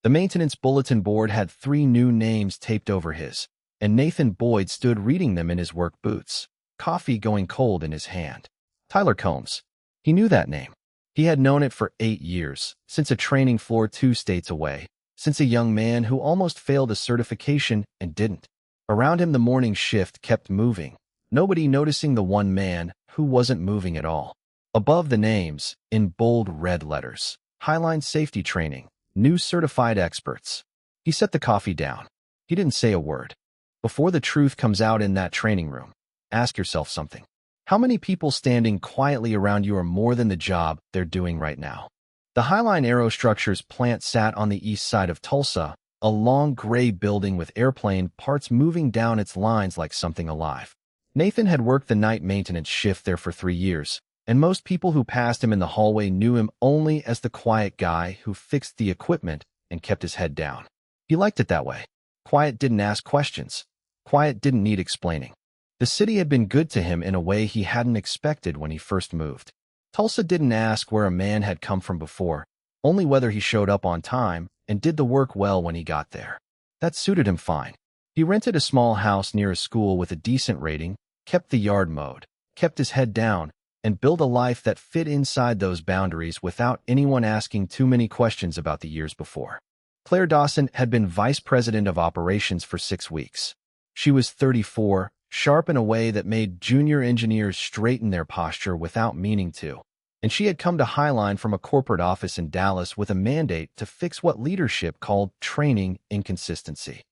The maintenance bulletin board had 3 new names taped over his, and Nathan Boyd stood reading them in his work boots, coffee going cold in his hand. Tyler Combs. He knew that name. He had known it for 8 years, since a training floor 2 states away, since a young man who almost failed a certification and didn't. Around him the morning shift kept moving, nobody noticing the one man who wasn't moving at all. Above the names, in bold red letters, Highline Safety Training, new certified experts. He set the coffee down. He didn't say a word. Before the truth comes out in that training room, ask yourself something. How many people standing quietly around you are more than the job they're doing right now? The Highline Aerostructures plant sat on the east side of Tulsa, a long gray building with airplane parts moving down its lines like something alive. Nathan had worked the night maintenance shift there for 3 years, and most people who passed him in the hallway knew him only as the quiet guy who fixed the equipment and kept his head down. He liked it that way. Quiet didn't ask questions. Quiet didn't need explaining. The city had been good to him in a way he hadn't expected when he first moved. Tulsa didn't ask where a man had come from before, only whether he showed up on time and did the work well when he got there. That suited him fine. He rented a small house near a school with a decent rating, kept the yard mowed, kept his head down, and built a life that fit inside those boundaries without anyone asking too many questions about the years before. Claire Dawson had been vice president of operations for 6 weeks. She was 34, sharp in a way that made junior engineers straighten their posture without meaning to, and she had come to Highline from a corporate office in Dallas with a mandate to fix what leadership called training inconsistency.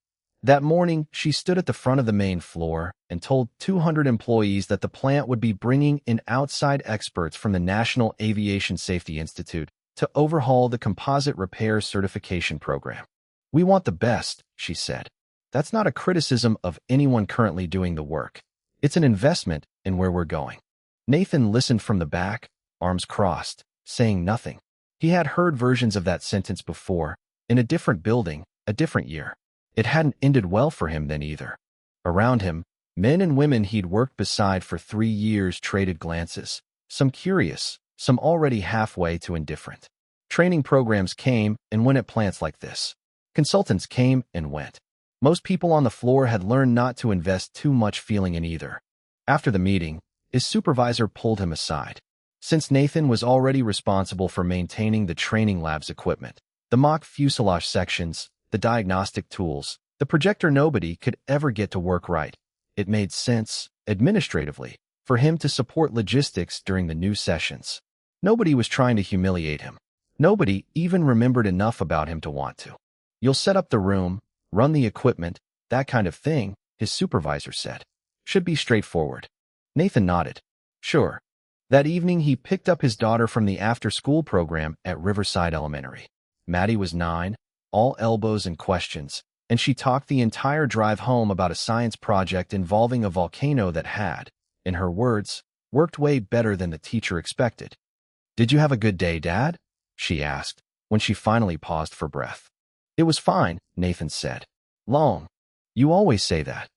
That morning, she stood at the front of the main floor and told 200 employees that the plant would be bringing in outside experts from the National Aviation Safety Institute to overhaul the composite repair certification program. "We want the best," she said. "That's not a criticism of anyone currently doing the work. It's an investment in where we're going." Nathan listened from the back, arms crossed, saying nothing. He had heard versions of that sentence before, in a different building, a different year. It hadn't ended well for him then either. Around him, men and women he'd worked beside for 3 years traded glances, some curious, some already halfway to indifferent. Training programs came and went at plants like this. Consultants came and went. Most people on the floor had learned not to invest too much feeling in either. After the meeting, his supervisor pulled him aside. Since Nathan was already responsible for maintaining the training lab's equipment, the mock fuselage sections, the diagnostic tools, the projector, nobody could ever get to work right. It made sense, administratively, for him to support logistics during the new sessions. Nobody was trying to humiliate him. Nobody even remembered enough about him to want to. "You'll set up the room, run the equipment, that kind of thing," his supervisor said. "Should be straightforward." Nathan nodded. "Sure." That evening, he picked up his daughter from the after-school program at Riverside Elementary. Maddie was 9, all elbows and questions, and she talked the entire drive home about a science project involving a volcano that had, in her words, worked way better than the teacher expected. "Did you have a good day, Dad?" she asked, when she finally paused for breath. "It was fine," Nathan said. "Long. You always say that."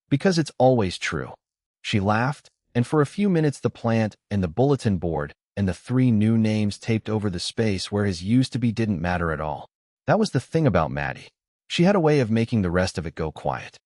"Because it's always true." She laughed, and for a few minutes the plant and the bulletin board and the 3 new names taped over the space where his used to be didn't matter at all. That was the thing about Maddie. She had a way of making the rest of it go quiet.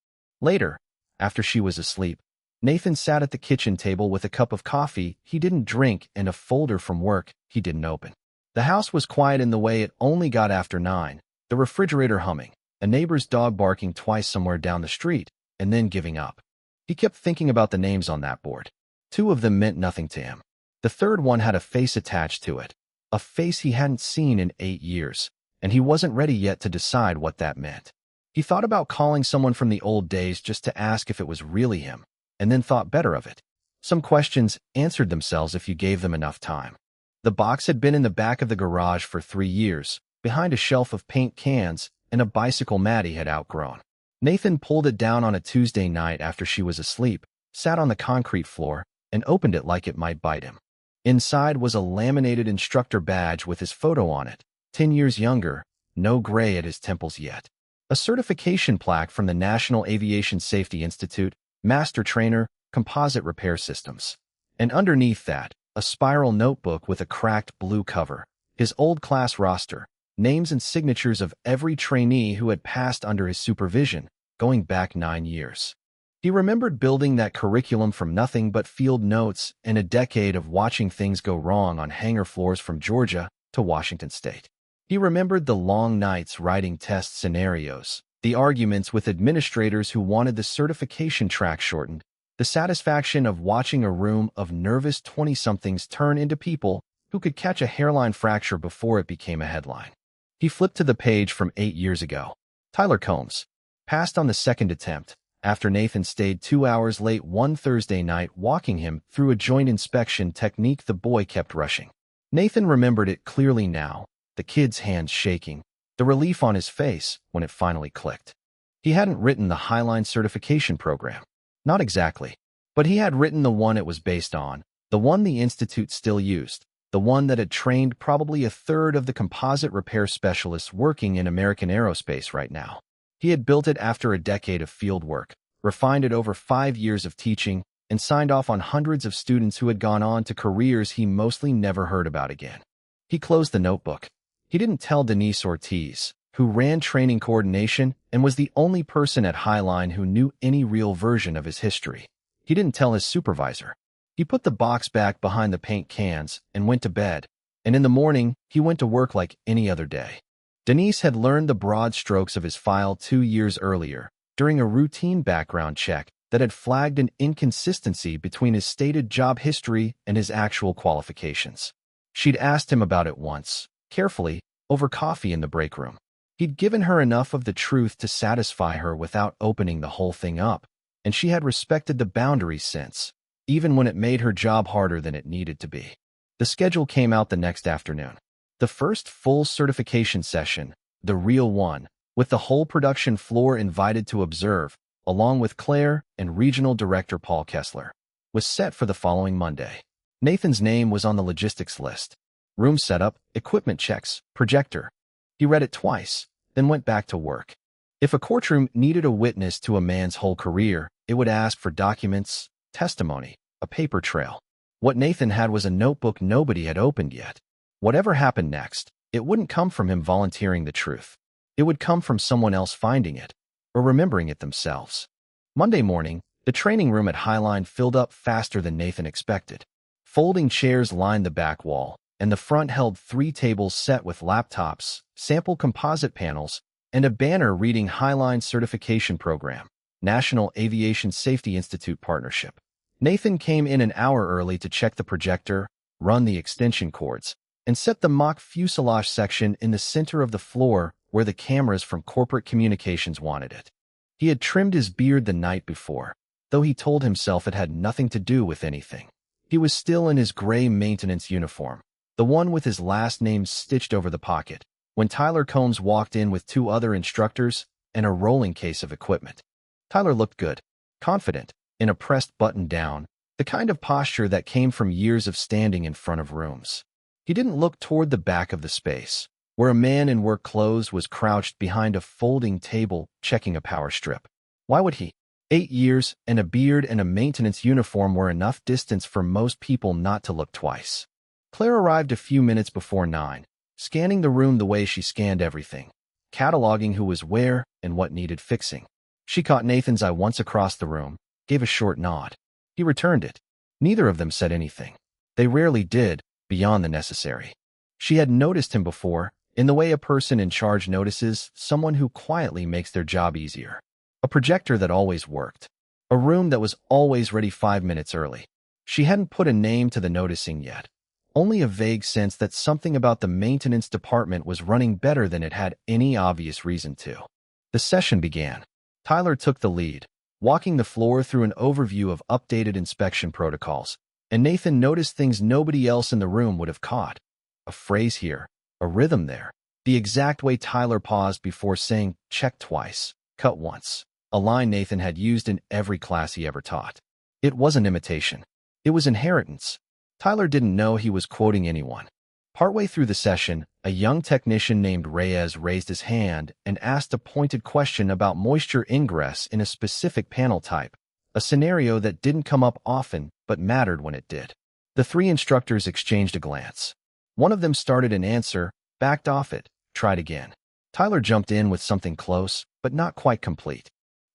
Later, after she was asleep, Nathan sat at the kitchen table with a cup of coffee he didn't drink and a folder from work he didn't open. The house was quiet in the way it only got after 9, the refrigerator humming, a neighbor's dog barking twice somewhere down the street, and then giving up. He kept thinking about the names on that board. 2 of them meant nothing to him. The third one had a face attached to it, a face he hadn't seen in 8 years, and he wasn't ready yet to decide what that meant. He thought about calling someone from the old days just to ask if it was really him, and then thought better of it. Some questions answered themselves if you gave them enough time. The box had been in the back of the garage for 3 years, behind a shelf of paint cans and a bicycle Maddie had outgrown. Nathan pulled it down on a Tuesday night after she was asleep, sat on the concrete floor, and opened it like it might bite him. Inside was a laminated instructor badge with his photo on it, 10 years younger, no gray at his temples yet. A certification plaque from the National Aviation Safety Institute, Master Trainer, Composite Repair Systems. And underneath that, a spiral notebook with a cracked blue cover, his old class roster, names and signatures of every trainee who had passed under his supervision, going back 9 years. He remembered building that curriculum from nothing but field notes and a decade of watching things go wrong on hangar floors from Georgia to Washington State. He remembered the long nights writing test scenarios, the arguments with administrators who wanted the certification track shortened, the satisfaction of watching a room of nervous 20-somethings turn into people who could catch a hairline fracture before it became a headline. He flipped to the page from 8 years ago. Tyler Combs passed on the second attempt after Nathan stayed 2 hours late one Thursday night walking him through a joint inspection technique the boy kept rushing. Nathan remembered it clearly now, the kid's hands shaking, the relief on his face when it finally clicked. He hadn't written the Highline certification program. Not exactly. But he had written the one it was based on, the one the Institute still used, the one that had trained probably a third of the composite repair specialists working in American aerospace right now. He had built it after a decade of field work, refined it over 5 years of teaching, and signed off on hundreds of students who had gone on to careers he mostly never heard about again. He closed the notebook. He didn't tell Denise Ortiz, who ran training coordination and was the only person at Highline who knew any real version of his history. He didn't tell his supervisor. He put the box back behind the paint cans and went to bed, and in the morning, he went to work like any other day. Denise had learned the broad strokes of his file 2 years earlier, during a routine background check that had flagged an inconsistency between his stated job history and his actual qualifications. She'd asked him about it once, carefully, over coffee in the break room. He'd given her enough of the truth to satisfy her without opening the whole thing up, and she had respected the boundaries since, even when it made her job harder than it needed to be. The schedule came out the next afternoon. The first full certification session, the real one, with the whole production floor invited to observe, along with Claire and Regional Director Paul Kessler, was set for the following Monday. Nathan's name was on the logistics list. Room setup, equipment checks, projector. He read it twice, then went back to work. If a courtroom needed a witness to a man's whole career, it would ask for documents, testimony, a paper trail. What Nathan had was a notebook nobody had opened yet. Whatever happened next, it wouldn't come from him volunteering the truth. It would come from someone else finding it, or remembering it themselves. Monday morning, the training room at Highline filled up faster than Nathan expected. Folding chairs lined the back wall, and the front held 3 tables set with laptops, sample composite panels, and a banner reading Highline Certification Program, National Aviation Safety Institute Partnership. Nathan came in an hour early to check the projector, run the extension cords, and set the mock fuselage section in the center of the floor where the cameras from corporate communications wanted it. He had trimmed his beard the night before, though he told himself it had nothing to do with anything. He was still in his gray maintenance uniform, the one with his last name stitched over the pocket, when Tyler Combs walked in with 2 other instructors and a rolling case of equipment. Tyler looked good, confident, in a pressed button down, the kind of posture that came from years of standing in front of rooms. He didn't look toward the back of the space, where a man in work clothes was crouched behind a folding table checking a power strip. Why would he? 8 years and a beard and a maintenance uniform were enough distance for most people not to look twice. Claire arrived a few minutes before 9, scanning the room the way she scanned everything, cataloging who was where and what needed fixing. She caught Nathan's eye once across the room, gave a short nod. He returned it. Neither of them said anything. They rarely did, beyond the necessary. She had noticed him before, in the way a person in charge notices someone who quietly makes their job easier. A projector that always worked. A room that was always ready 5 minutes early. She hadn't put a name to the noticing yet. Only a vague sense that something about the maintenance department was running better than it had any obvious reason to. The session began. Tyler took the lead, walking the floor through an overview of updated inspection protocols, and Nathan noticed things nobody else in the room would have caught. A phrase here, a rhythm there, the exact way Tyler paused before saying, check twice, cut once, a line Nathan had used in every class he ever taught. It wasn't imitation. It was inheritance. Tyler didn't know he was quoting anyone. Partway through the session, a young technician named Reyes raised his hand and asked a pointed question about moisture ingress in a specific panel type, a scenario that didn't come up often but mattered when it did. The 3 instructors exchanged a glance. One of them started an answer, backed off it, Tried again. Tyler jumped in with something close, but not quite complete.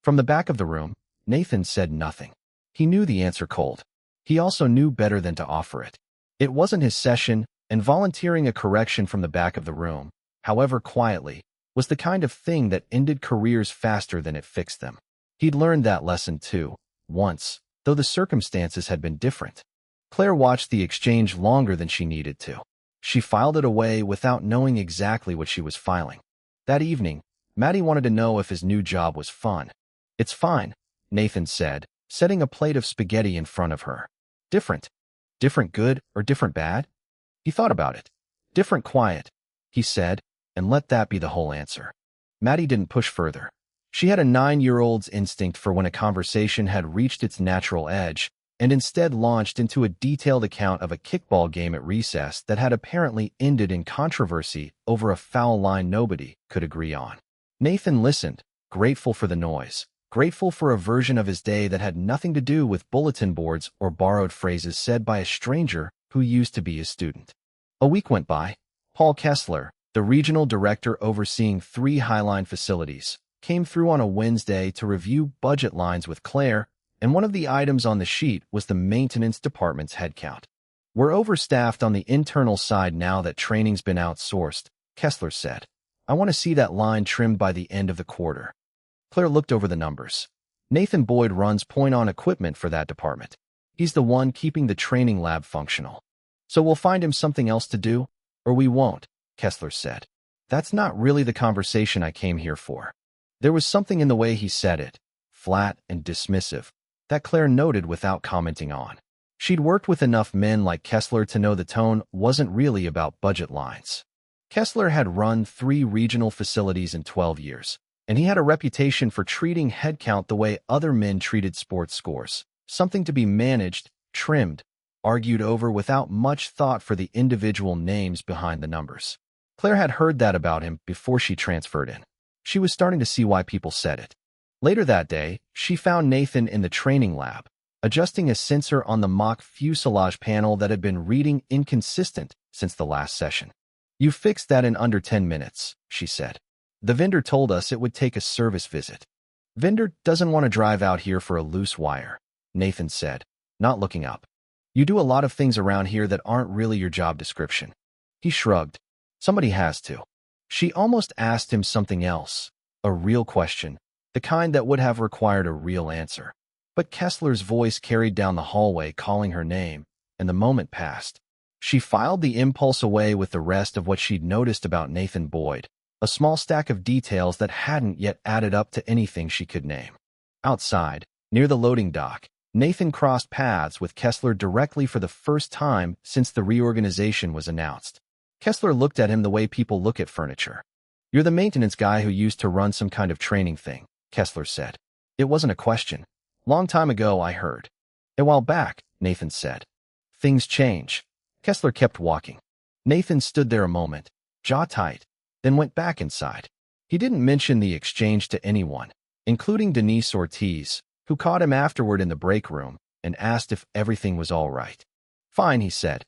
From the back of the room, Nathan said nothing. He knew the answer cold. He also knew better than to offer it. It wasn't his session, and volunteering a correction from the back of the room, however quietly, was the kind of thing that ended careers faster than it fixed them. He'd learned that lesson too, once, though the circumstances had been different. Claire watched the exchange longer than she needed to. She filed it away without knowing exactly what she was filing. That evening, Maddie wanted to know if his new job was fun. "It's fine," Nathan said, setting a plate of spaghetti in front of her. "Different. Different good or different bad?" He thought about it. "Different quiet," he said, and let that be the whole answer. Maddie didn't push further. She had a 9-year-old's instinct for when a conversation had reached its natural edge, and instead launched into a detailed account of a kickball game at recess that had apparently ended in controversy over a foul line nobody could agree on. Nathan listened, grateful for the noise, grateful for a version of his day that had nothing to do with bulletin boards or borrowed phrases said by a stranger who used to be his student. A week went by. Paul Kessler, the regional director overseeing 3 Highline facilities, came through on a Wednesday to review budget lines with Claire, and one of the items on the sheet was the maintenance department's headcount. "We're overstaffed on the internal side now that training's been outsourced," Kessler said. "I want to see that line trimmed by the end of the quarter." Claire looked over the numbers. "Nathan Boyd runs point-on equipment for that department. He's the one keeping the training lab functional. So we'll find him something else to do, or we won't," Kessler said. "That's not really the conversation I came here for." There was something in the way he said it, flat and dismissive, that Claire noted without commenting on. She'd worked with enough men like Kessler to know the tone wasn't really about budget lines. Kessler had run 3 regional facilities in 12 years, and he had a reputation for treating headcount the way other men treated sports scores, something to be managed, trimmed, argued over without much thought for the individual names behind the numbers. Claire had heard that about him before she transferred in. She was starting to see why people said it. Later that day, she found Nathan in the training lab, adjusting a sensor on the mock fuselage panel that had been reading inconsistent since the last session. "You fixed that in under 10 minutes, she said. "The vendor told us it would take a service visit." "Vendor doesn't want to drive out here for a loose wire," Nathan said, not looking up. "You do a lot of things around here that aren't really your job description." He shrugged. "Somebody has to." She almost asked him something else, a real question, the kind that would have required a real answer. But Kessler's voice carried down the hallway calling her name, and the moment passed. She filed the impulse away with the rest of what she'd noticed about Nathan Boyd, a small stack of details that hadn't yet added up to anything she could name. Outside, near the loading dock, Nathan crossed paths with Kessler directly for the first time since the reorganization was announced. Kessler looked at him the way people look at furniture. "You're the maintenance guy who used to run some kind of training thing," Kessler said. It wasn't a question. "Long time ago, I heard." "A while back," Nathan said. "Things change." Kessler kept walking. Nathan stood there a moment, jaw tight, then went back inside. He didn't mention the exchange to anyone, including Denise Ortiz, who caught him afterward in the break room and asked if everything was all right. "Fine," he said.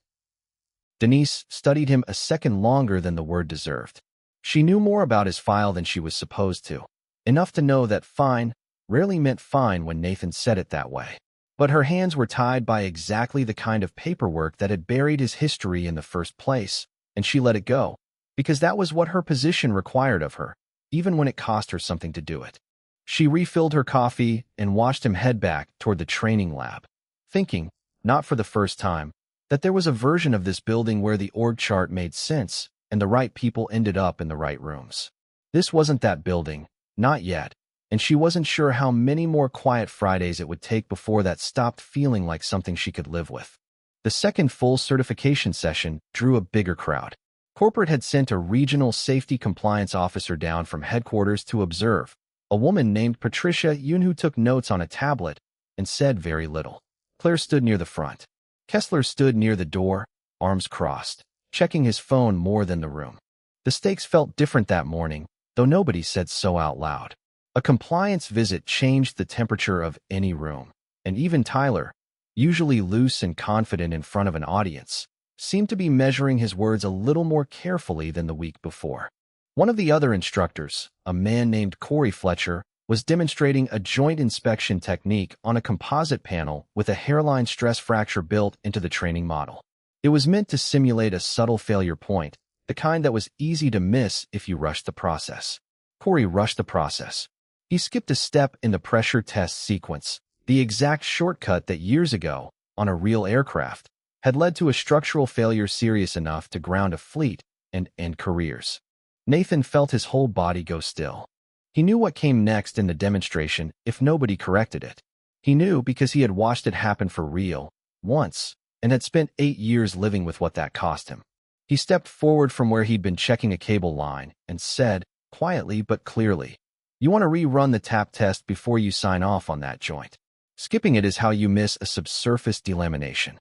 Denise studied him a second longer than the word deserved. She knew more about his file than she was supposed to, enough to know that fine rarely meant fine when Nathan said it that way. But her hands were tied by exactly the kind of paperwork that had buried his history in the first place, and she let it go, because that was what her position required of her, even when it cost her something to do it. She refilled her coffee and watched him head back toward the training lab, thinking, not for the first time, that there was a version of this building where the org chart made sense and the right people ended up in the right rooms. This wasn't that building, not yet, and she wasn't sure how many more quiet Fridays it would take before that stopped feeling like something she could live with. The second full certification session drew a bigger crowd. Corporate had sent a regional safety compliance officer down from headquarters to observe, a woman named Patricia Yoon who took notes on a tablet and said very little. Claire stood near the front. Kessler stood near the door, arms crossed, checking his phone more than the room. The stakes felt different that morning, though nobody said so out loud. A compliance visit changed the temperature of any room, and even Tyler, usually loose and confident in front of an audience, seemed to be measuring his words a little more carefully than the week before. One of the other instructors, a man named Corey Fletcher, was demonstrating a joint inspection technique on a composite panel with a hairline stress fracture built into the training model. It was meant to simulate a subtle failure point, the kind that was easy to miss if you rushed the process. Corey rushed the process. He skipped a step in the pressure test sequence, the exact shortcut that years ago, on a real aircraft, had led to a structural failure serious enough to ground a fleet and end careers. Nathan felt his whole body go still. He knew what came next in the demonstration if nobody corrected it. He knew because he had watched it happen for real, once, and had spent 8 years living with what that cost him. He stepped forward from where he'd been checking a cable line and said, quietly but clearly, "You want to rerun the tap test before you sign off on that joint. Skipping it is how you miss a subsurface delamination."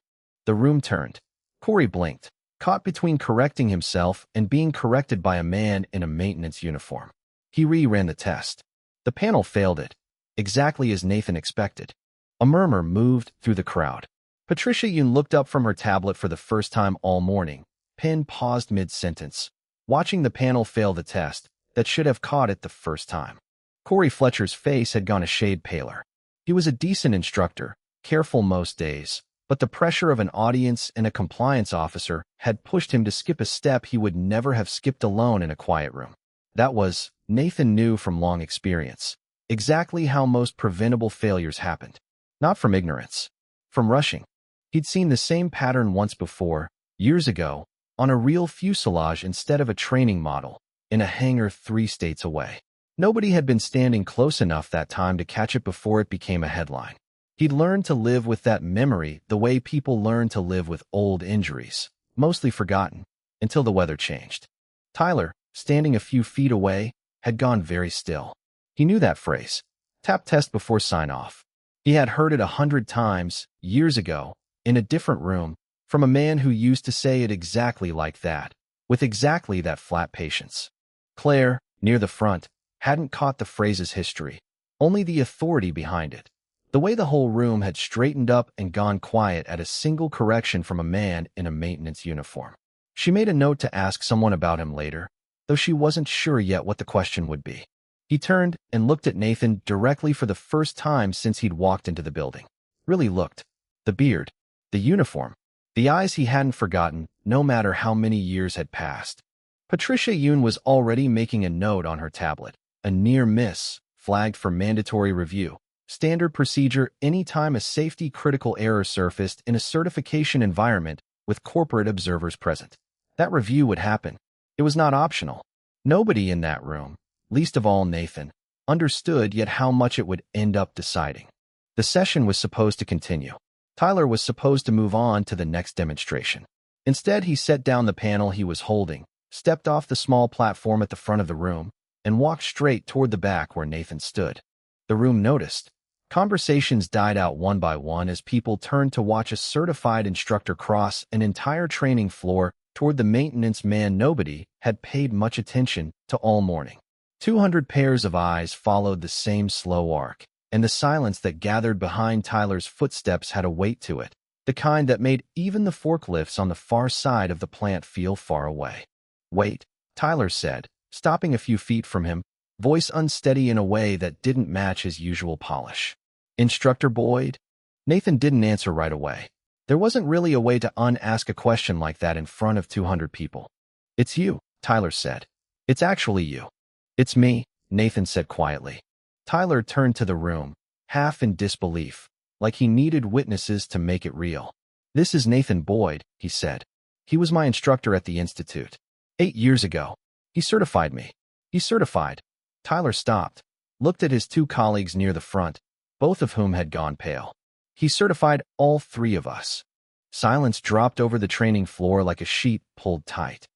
The room turned. Corey blinked, caught between correcting himself and being corrected by a man in a maintenance uniform. He reran the test. The panel failed it, exactly as Nathan expected. A murmur moved through the crowd. Patricia Yoon looked up from her tablet for the first time all morning. Pen paused mid-sentence, watching the panel fail the test that should have caught it the first time. Corey Fletcher's face had gone a shade paler. He was a decent instructor, careful most days, but the pressure of an audience and a compliance officer had pushed him to skip a step he would never have skipped alone in a quiet room. That was, Nathan knew from long experience, exactly how most preventable failures happened. Not from ignorance, from rushing. He'd seen the same pattern once before, years ago, on a real fuselage instead of a training model, in a hangar 3 states away. Nobody had been standing close enough that time to catch it before it became a headline. He'd learned to live with that memory the way people learn to live with old injuries, mostly forgotten, until the weather changed. Tyler, standing a few feet away, had gone very still. He knew that phrase, tap test before sign-off. He had heard it 100 times, years ago, in a different room, from a man who used to say it exactly like that, with exactly that flat patience. Claire, near the front, hadn't caught the phrase's history, only the authority behind it. The way the whole room had straightened up and gone quiet at a single correction from a man in a maintenance uniform. She made a note to ask someone about him later, though she wasn't sure yet what the question would be. He turned and looked at Nathan directly for the first time since he'd walked into the building. Really looked. The beard, the uniform, the eyes he hadn't forgotten, no matter how many years had passed. Patricia Yoon was already making a note on her tablet. A near miss, flagged for mandatory review. Standard procedure anytime a safety-critical error surfaced in a certification environment with corporate observers present. That review would happen. It was not optional. Nobody in that room, least of all Nathan, understood yet how much it would end up deciding. The session was supposed to continue. Tyler was supposed to move on to the next demonstration. Instead, he set down the panel he was holding, stepped off the small platform at the front of the room, and walked straight toward the back where Nathan stood. The room noticed. Conversations died out one by one as people turned to watch a certified instructor cross an entire training floor toward the maintenance man nobody had paid much attention to all morning. 200 pairs of eyes followed the same slow arc, and the silence that gathered behind Tyler's footsteps had a weight to it, the kind that made even the forklifts on the far side of the plant feel far away. "Wait," Tyler said, stopping a few feet from him, voice unsteady in a way that didn't match his usual polish. "Instructor Boyd?" Nathan didn't answer right away. There wasn't really a way to unask a question like that in front of 200 people. "It's you," Tyler said. "It's actually you." "It's me," Nathan said quietly. Tyler turned to the room, half in disbelief, like he needed witnesses to make it real. "This is Nathan Boyd," he said. "He was my instructor at the Institute. 8 years ago. He certified me." "He certified." Tyler stopped, looked at his 2 colleagues near the front, both of whom had gone pale. "He certified all 3 of us." Silence dropped over the training floor like a sheet pulled tight.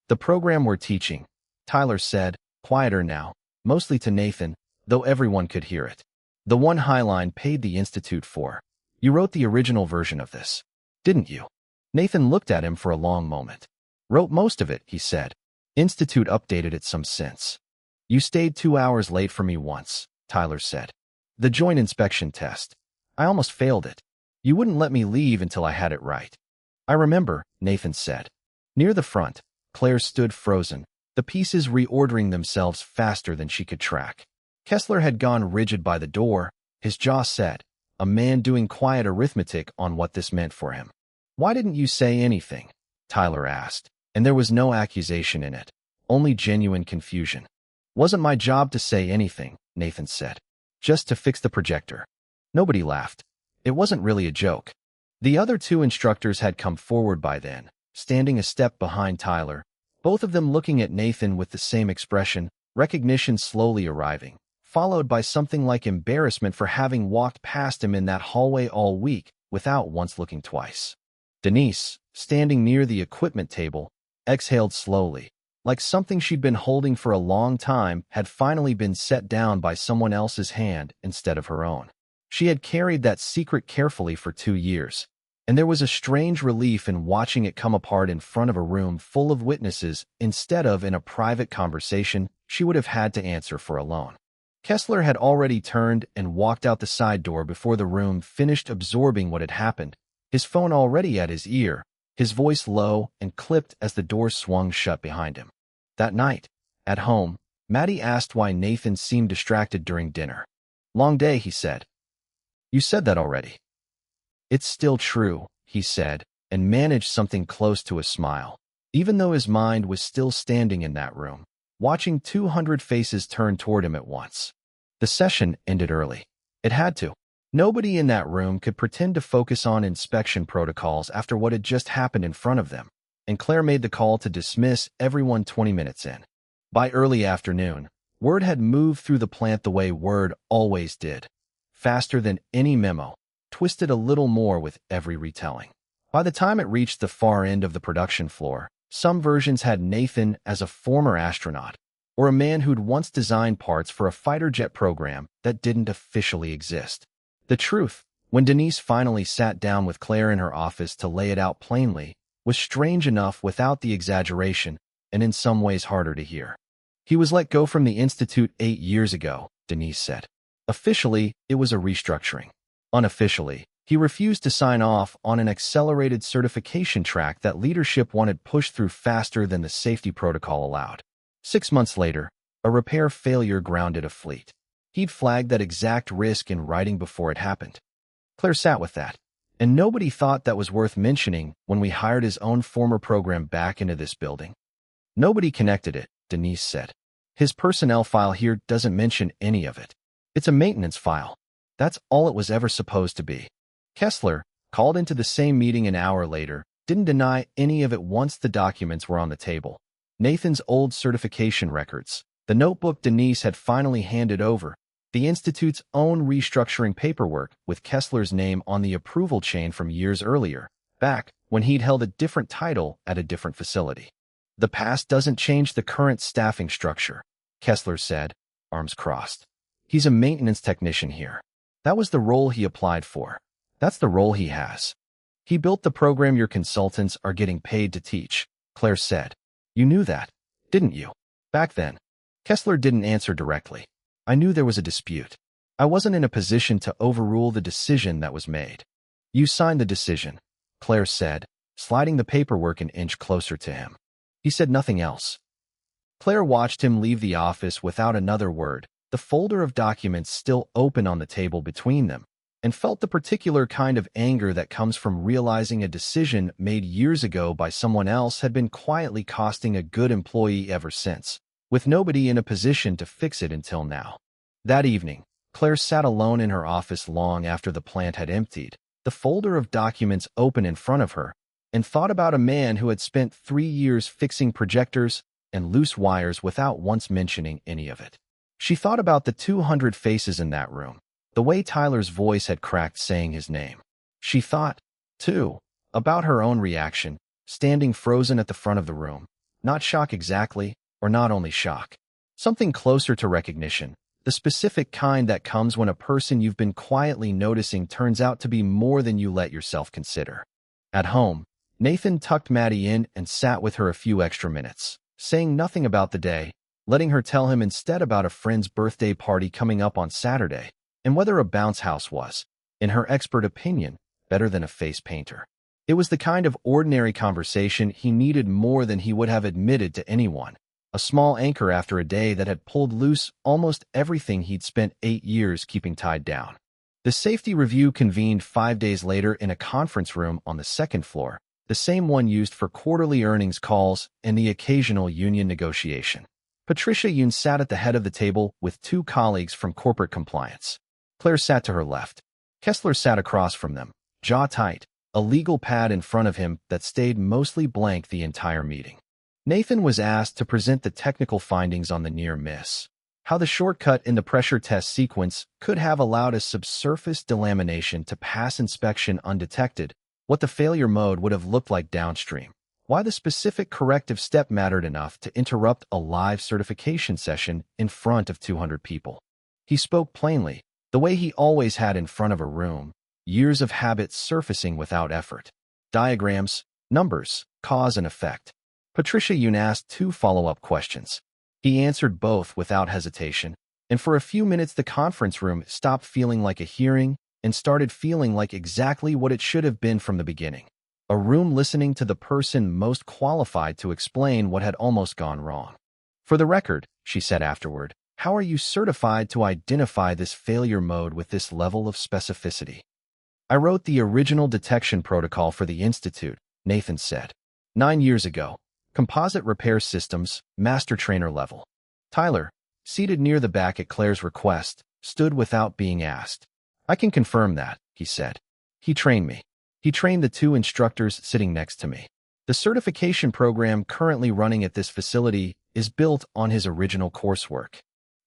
"The program we're teaching," Tyler said, quieter now, mostly to Nathan, though everyone could hear it. "The one Highline paid the Institute for. You wrote the original version of this, didn't you?" Nathan looked at him for a long moment. "Wrote most of it," he said. "Institute updated it some since." "You stayed 2 hours late for me once," Tyler said. "The joint inspection test. I almost failed it. You wouldn't let me leave until I had it right." "I remember," Nathan said. Near the front, Claire stood frozen, the pieces reordering themselves faster than she could track. Kessler had gone rigid by the door, his jaw set, a man doing quiet arithmetic on what this meant for him. "Why didn't you say anything?" Tyler asked, and there was no accusation in it, only genuine confusion. "Wasn't my job to say anything," Nathan said. "Just to fix the projector." Nobody laughed. It wasn't really a joke. The other two instructors had come forward by then, standing a step behind Tyler, both of them looking at Nathan with the same expression, recognition slowly arriving, followed by something like embarrassment for having walked past him in that hallway all week without once looking twice. Denise, standing near the equipment table, exhaled slowly, like something she'd been holding for a long time had finally been set down by someone else's hand instead of her own. She had carried that secret carefully for 2 years, and there was a strange relief in watching it come apart in front of a room full of witnesses instead of in a private conversation she would have had to answer for alone. Kessler had already turned and walked out the side door before the room finished absorbing what had happened, his phone already at his ear, his voice low and clipped as the door swung shut behind him. That night, at home, Maddie asked why Nathan seemed distracted during dinner. "Long day," he said. "You said that already." "It's still true," he said, and managed something close to a smile, even though his mind was still standing in that room, watching 200 faces turn toward him at once. The session ended early. It had to. Nobody in that room could pretend to focus on inspection protocols after what had just happened in front of them, and Claire made the call to dismiss everyone 20 minutes in. By early afternoon, word had moved through the plant the way word always did, faster than any memo, twisted a little more with every retelling. By the time it reached the far end of the production floor, some versions had Nathan as a former astronaut, or a man who'd once designed parts for a fighter jet program that didn't officially exist. The truth, when Denise finally sat down with Claire in her office to lay it out plainly, was strange enough without the exaggeration, and in some ways harder to hear. "He was let go from the Institute 8 years ago," Denise said. "Officially, it was a restructuring. Unofficially, he refused to sign off on an accelerated certification track that leadership wanted pushed through faster than the safety protocol allowed. 6 months later, a repair failure grounded a fleet. He'd flagged that exact risk in writing before it happened." Claire sat with that, and nobody thought that was worth mentioning when we hired his own former program back into this building. "Nobody connected it," Denise said. "His personnel file here doesn't mention any of it. It's a maintenance file. That's all it was ever supposed to be." Kessler, called into the same meeting an hour later, didn't deny any of it once the documents were on the table. Nathan's old certification records, the notebook Denise had finally handed over, the Institute's own restructuring paperwork with Kessler's name on the approval chain from years earlier, back when he'd held a different title at a different facility. "The past doesn't change the current staffing structure," Kessler said, arms crossed. "He's a maintenance technician here. That was the role he applied for. That's the role he has. He built the program your consultants are getting paid to teach," Claire said. "You knew that, didn't you?" "Back then." Kessler didn't answer directly. "I knew there was a dispute. I wasn't in a position to overrule the decision that was made." "You signed the decision," Claire said, sliding the paperwork an inch closer to him. He said nothing else. Claire watched him leave the office without another word, the folder of documents still open on the table between them, and felt the particular kind of anger that comes from realizing a decision made years ago by someone else had been quietly costing a good employee ever since, with nobody in a position to fix it until now. That evening, Claire sat alone in her office long after the plant had emptied, the folder of documents open in front of her, and thought about a man who had spent 3 years fixing projectors and loose wires without once mentioning any of it. She thought about the 200 faces in that room, the way Tyler's voice had cracked saying his name. She thought, too, about her own reaction, standing frozen at the front of the room, not shock exactly, or not only shock. Something closer to recognition, the specific kind that comes when a person you've been quietly noticing turns out to be more than you let yourself consider. At home, Nathan tucked Maddie in and sat with her a few extra minutes, saying nothing about the day, letting her tell him instead about a friend's birthday party coming up on Saturday, and whether a bounce house was, in her expert opinion, better than a face painter. It was the kind of ordinary conversation he needed more than he would have admitted to anyone, a small anchor after a day that had pulled loose almost everything he'd spent 8 years keeping tied down. The safety review convened 5 days later in a conference room on the second floor, the same one used for quarterly earnings calls and the occasional union negotiation. Patricia Yoon sat at the head of the table with 2 colleagues from corporate compliance. Claire sat to her left. Kessler sat across from them, jaw tight, a legal pad in front of him that stayed mostly blank the entire meeting. Nathan was asked to present the technical findings on the near miss. How the shortcut in the pressure test sequence could have allowed a subsurface delamination to pass inspection undetected, what the failure mode would have looked like downstream, why the specific corrective step mattered enough to interrupt a live certification session in front of 200 people. He spoke plainly, the way he always had in front of a room, years of habit surfacing without effort. Diagrams, numbers, cause and effect. Patricia Yoon asked 2 follow-up questions. He answered both without hesitation, and for a few minutes the conference room stopped feeling like a hearing and started feeling like exactly what it should have been from the beginning. A room listening to the person most qualified to explain what had almost gone wrong. For the record, she said afterward, how are you certified to identify this failure mode with this level of specificity? I wrote the original detection protocol for the Institute, Nathan said. 9 years ago. Composite repair systems, master trainer level. Tyler, seated near the back at Claire's request, stood without being asked. I can confirm that, he said. He trained me. He trained the 2 instructors sitting next to me. The certification program currently running at this facility is built on his original coursework.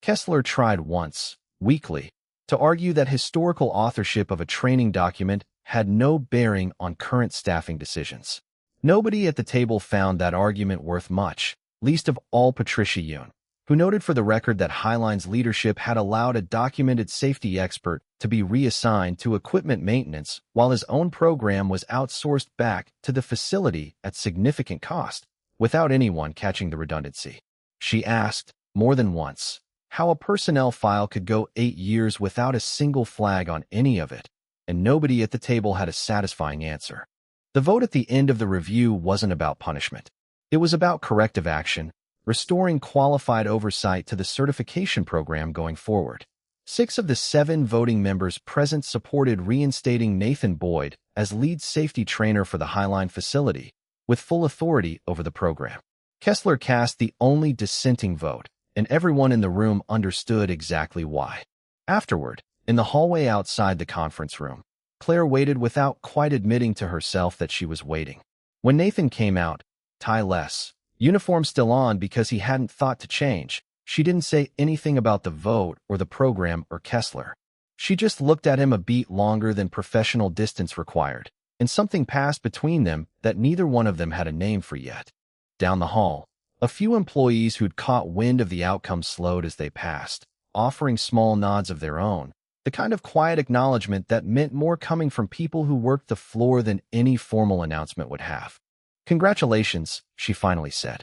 Kessler tried once, weakly, to argue that historical authorship of a training document had no bearing on current staffing decisions. Nobody at the table found that argument worth much, least of all Patricia Yoon, who noted for the record that Highline's leadership had allowed a documented safety expert to be reassigned to equipment maintenance while his own program was outsourced back to the facility at significant cost, without anyone catching the redundancy. She asked, more than once, how a personnel file could go 8 years without a single flag on any of it, and nobody at the table had a satisfying answer. The vote at the end of the review wasn't about punishment. It was about corrective action, restoring qualified oversight to the certification program going forward. 6 of the 7 voting members present supported reinstating Nathan Boyd as lead safety trainer for the Highline facility, with full authority over the program. Kessler cast the only dissenting vote, and everyone in the room understood exactly why. Afterward, in the hallway outside the conference room, Claire waited without quite admitting to herself that she was waiting. When Nathan came out, tie-less, uniform still on because he hadn't thought to change, she didn't say anything about the vote or the program or Kessler. She just looked at him a beat longer than professional distance required, and something passed between them that neither one of them had a name for yet. Down the hall, a few employees who'd caught wind of the outcome slowed as they passed, offering small nods of their own, the kind of quiet acknowledgement that meant more coming from people who worked the floor than any formal announcement would have. Congratulations, she finally said.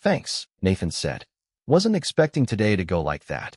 Thanks, Nathan said. Wasn't expecting today to go like that.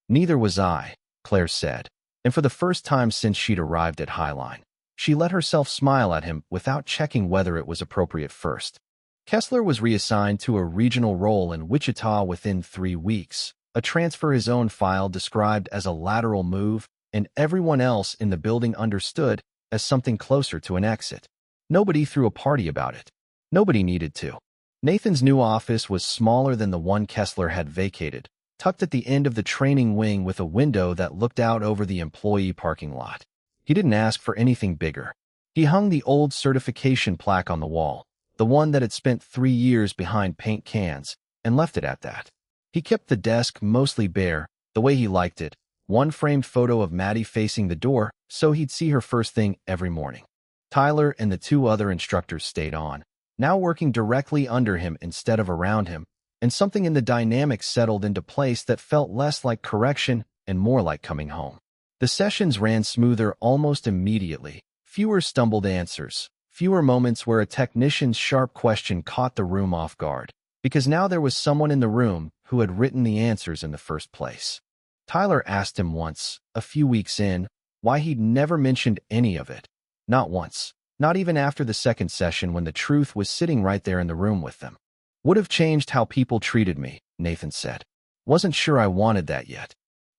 Neither was I, Claire said, and for the first time since she'd arrived at Highline, she let herself smile at him without checking whether it was appropriate first. Kessler was reassigned to a regional role in Wichita within 3 weeks, a transfer his own file described as a lateral move, and everyone else in the building understood as something closer to an exit. Nobody threw a party about it. Nobody needed to. Nathan's new office was smaller than the one Kessler had vacated, tucked at the end of the training wing with a window that looked out over the employee parking lot. He didn't ask for anything bigger. He hung the old certification plaque on the wall, the one that had spent 3 years behind paint cans, and left it at that. He kept the desk mostly bare, the way he liked it, one framed photo of Maddie facing the door so he'd see her first thing every morning. Tyler and the 2 other instructors stayed on, now working directly under him instead of around him, and something in the dynamics settled into place that felt less like correction and more like coming home. The sessions ran smoother almost immediately, fewer stumbled answers, fewer moments where a technician's sharp question caught the room off guard, because now there was someone in the room who had written the answers in the first place. Tyler asked him once, a few weeks in, why he'd never mentioned any of it. Not once. Not even after the second session when the truth was sitting right there in the room with them. Would have changed how people treated me, Nathan said. Wasn't sure I wanted that yet.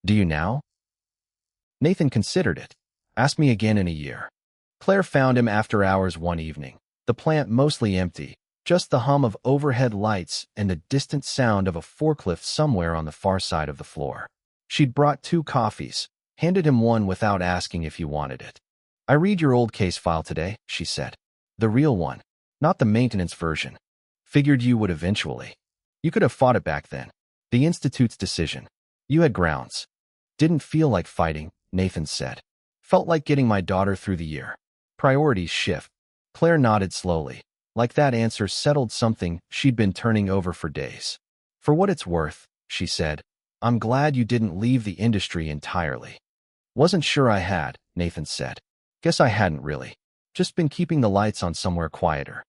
Do you now? Nathan considered it. Ask me again in a year. Claire found him after hours one evening, the plant mostly empty, just the hum of overhead lights and the distant sound of a forklift somewhere on the far side of the floor. She'd brought 2 coffees, handed him one without asking if he wanted it. I read your old case file today, she said. The real one, not the maintenance version. Figured you would eventually. You could have fought it back then. The Institute's decision. You had grounds. Didn't feel like fighting, Nathan said. Felt like getting my daughter through the year. Priorities shift. Claire nodded slowly, like that answer settled something she'd been turning over for days. For what it's worth, she said, I'm glad you didn't leave the industry entirely. Wasn't sure I had, Nathan said. Guess I hadn't really. Just been keeping the lights on somewhere quieter.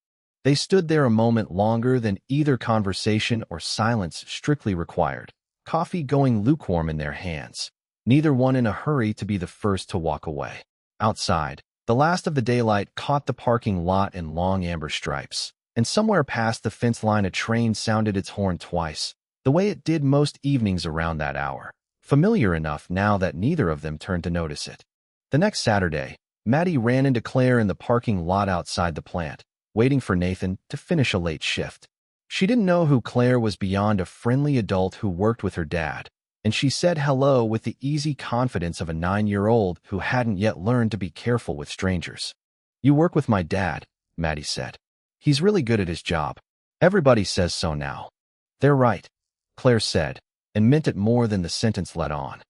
They stood there a moment longer than either conversation or silence strictly required, coffee going lukewarm in their hands, neither one in a hurry to be the first to walk away. Outside, the last of the daylight caught the parking lot in long amber stripes, and somewhere past the fence line a train sounded its horn twice, the way it did most evenings around that hour, familiar enough now that neither of them turned to notice it. The next Saturday, Maddie ran into Claire in the parking lot outside the plant, waiting for Nathan to finish a late shift. She didn't know who Claire was beyond a friendly adult who worked with her dad, and she said hello with the easy confidence of a 9-year-old who hadn't yet learned to be careful with strangers. You work with my dad, Maddie said. He's really good at his job. Everybody says so now. They're right, Claire said, and meant it more than the sentence let on.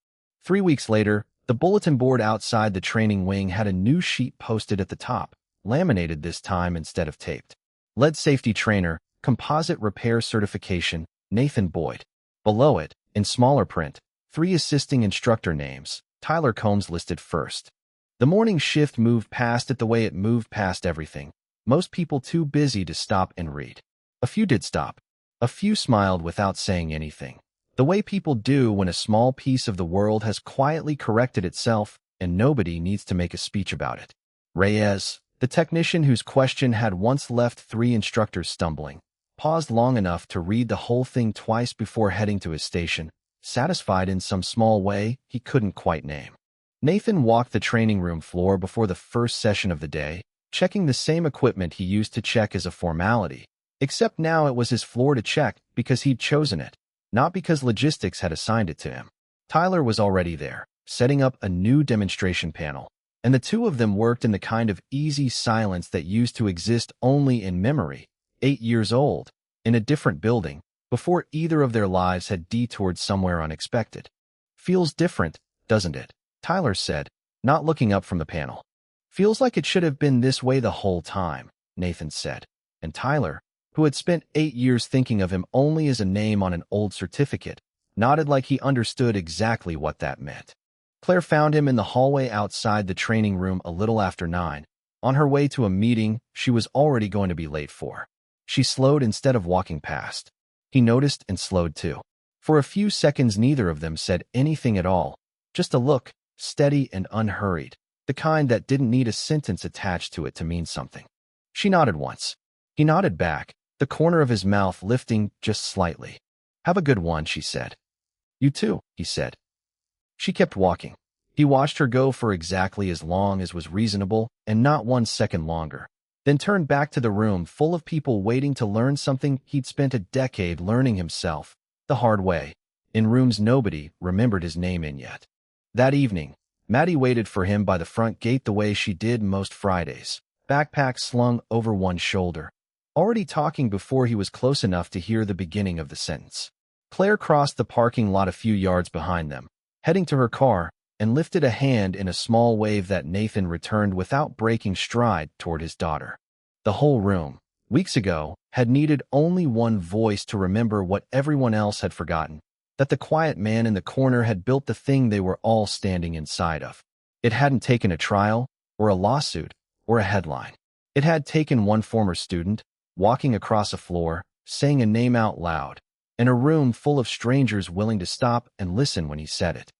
3 weeks later, the bulletin board outside the training wing had a new sheet posted at the top, laminated this time instead of taped. Lead safety trainer, composite repair certification, Nathan Boyd. Below it, in smaller print, 3 assisting instructor names, Tyler Combs listed first. The morning shift moved past it the way it moved past everything, most people too busy to stop and read. A few did stop. A few smiled without saying anything, the way people do when a small piece of the world has quietly corrected itself and nobody needs to make a speech about it. Reyes, the technician whose question had once left 3 instructors stumbling, paused long enough to read the whole thing twice before heading to his station, satisfied in some small way he couldn't quite name. Nathan walked the training room floor before the first session of the day, checking the same equipment he used to check as a formality, except now it was his floor to check because he'd chosen it, not because logistics had assigned it to him. Tyler was already there, setting up a new demonstration panel, and the two of them worked in the kind of easy silence that used to exist only in memory, 8 years old, in a different building, before either of their lives had detoured somewhere unexpected. Feels different, doesn't it? Tyler said, not looking up from the panel. Feels like it should have been this way the whole time, Nathan said, and Tyler, who had spent 8 years thinking of him only as a name on an old certificate, nodded like he understood exactly what that meant. Claire found him in the hallway outside the training room a little after 9, on her way to a meeting she was already going to be late for. She slowed instead of walking past. He noticed and slowed too. For a few seconds neither of them said anything at all, just a look, steady and unhurried, the kind that didn't need a sentence attached to it to mean something. She nodded once. He nodded back, the corner of his mouth lifting just slightly. Have a good one, she said. You too, he said. She kept walking. He watched her go for exactly as long as was reasonable and not 1 second longer, then turned back to the room full of people waiting to learn something he'd spent a decade learning himself, the hard way, in rooms nobody remembered his name in yet. That evening, Maddie waited for him by the front gate the way she did most Fridays, backpack slung over one shoulder, already talking before he was close enough to hear the beginning of the sentence. Claire crossed the parking lot a few yards behind them, heading to her car, and lifted a hand in a small wave that Nathan returned without breaking stride toward his daughter. The whole room, weeks ago, had needed only one voice to remember what everyone else had forgotten, that the quiet man in the corner had built the thing they were all standing inside of. It hadn't taken a trial, or a lawsuit, or a headline. It had taken one former student, walking across a floor, saying a name out loud, and a room full of strangers willing to stop and listen when he said it.